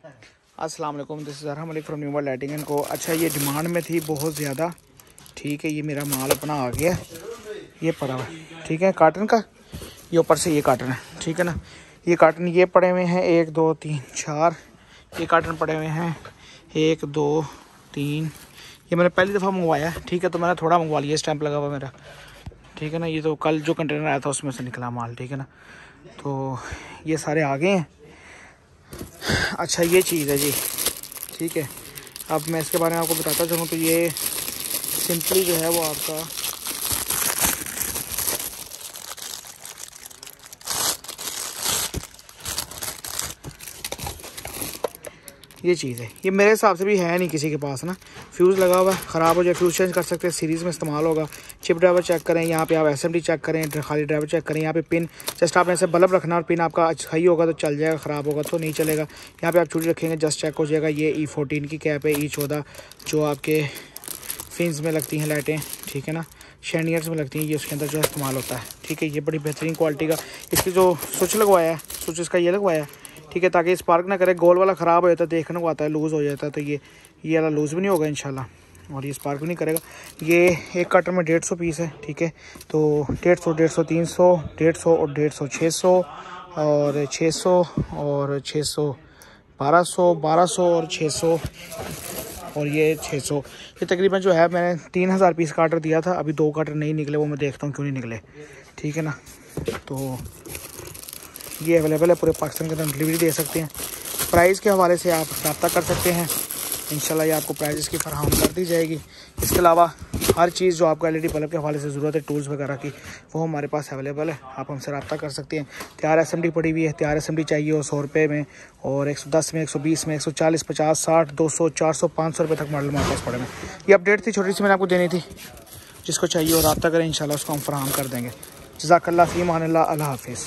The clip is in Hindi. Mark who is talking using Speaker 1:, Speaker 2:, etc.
Speaker 1: अस्सलाम वालेकुम, this is Arham Malik from new world lighting and co. अच्छा, ये डिमांड में थी बहुत ज़्यादा, ठीक है। ये मेरा माल अपना आ गया, ये पड़ा हुआ है, ठीक है, काटन का। ये ऊपर से ये काटन है, ठीक है ना। ये काटन ये पड़े हुए हैं 1 2 3 4, ये काटन पड़े हुए हैं 1 2 3। ये मैंने पहली दफ़ा मंगवाया है, ठीक है, तो मैंने थोड़ा मंगवा लिया, स्टैंप लगा हुआ मेरा, ठीक है ना। ये तो कल जो कंटेनर आया था उसमें से निकला माल, ठीक है ना। तो ये सारे आ गए हैं। अच्छा, ये चीज़ है जी, ठीक है। अब मैं इसके बारे में आपको बताता चलूँ तो ये सिंपली जो है वो आपका ये चीज़ है। ये मेरे हिसाब से भी है नहीं किसी के पास ना। फ्यूज़ लगा हुआ है, ख़राब हो जाए फ्यूज़ चेंज कर सकते हैं, सीरीज़ में इस्तेमाल होगा। चिप ड्राइवर चेक करें, यहाँ पे आप एसएमडी चेक करें, खाली ड्राइवर चेक करें। यहाँ पे पिन जस्ट आपने ऐसे बल्ब रखना और पिन आपका सही होगा तो चल जाएगा, ख़राब होगा तो नहीं चलेगा। यहाँ पे आप छुरी रखेंगे जस्ट चेक हो जाएगा। ये E14 की कैप है, E14 जो आपके फिन्स में लगती हैं लाइटें, ठीक है ना, शैनियर्स में लगती हैं, ये उसके अंदर जो इस्तेमाल होता है, ठीक है। ये बड़ी बेहतरीन क्वालिटी का इसकी जो स्विच लगवाया है, स्विच इसका ये लगवाया है, ठीक है, ताकि स्पार्क ना करे। गोल वाला ख़राब हो जाता है, देखने को आता है लूज़ हो जाता है, तो ये वाला लूज़ भी नहीं होगा इंशाल्लाह, और ये स्पार्क भी नहीं करेगा। ये एक कटर में 150 पीस है, ठीक है। तो 150 150 300 150 और 150 600 और 600 और 600 1200 1200 और 600 और ये 600। ये तकरीबन जो है मैंने 3000 पीस का ऑर्डर दिया था, अभी 2 कटर नहीं निकले, वो मैं देखता हूँ क्यों नहीं निकले, ठीक है ना। तो ये अवेलेबल है पूरे पाकिस्तान के अंदर, डिलीवरी दे सकते हैं। प्राइस के हवाले से आप रब्ता कर सकते हैं, इंशाल्लाह ये आपको प्राइस की फराहम कर दी जाएगी। इसके अलावा हर चीज़ जो आपको LED बल्ब के हवाले से ज़रूरत है, टूल्स वगैरह की, वो हमारे पास अवेलेबल है, आप हमसे रब्ता कर सकते हैं। तैयार SMD पड़ी हुई है, तैयार SMD चाहिए हो 100 रुपये में, और 110 में, 120 में, 140 50 60 200 400 500 रुपये तक मॉडल हमारे पास पड़े हैं। ये अपडेट थी छोटी सी, मैंने आपको देनी थी। जिसको चाहिए हो रब्ता करें, इंशाल्लाह उसको हम फराहम कर देंगे। जज़ाकल्लाह फ़ी अमान अल्लाह, अल्लाह हाफ़िज़।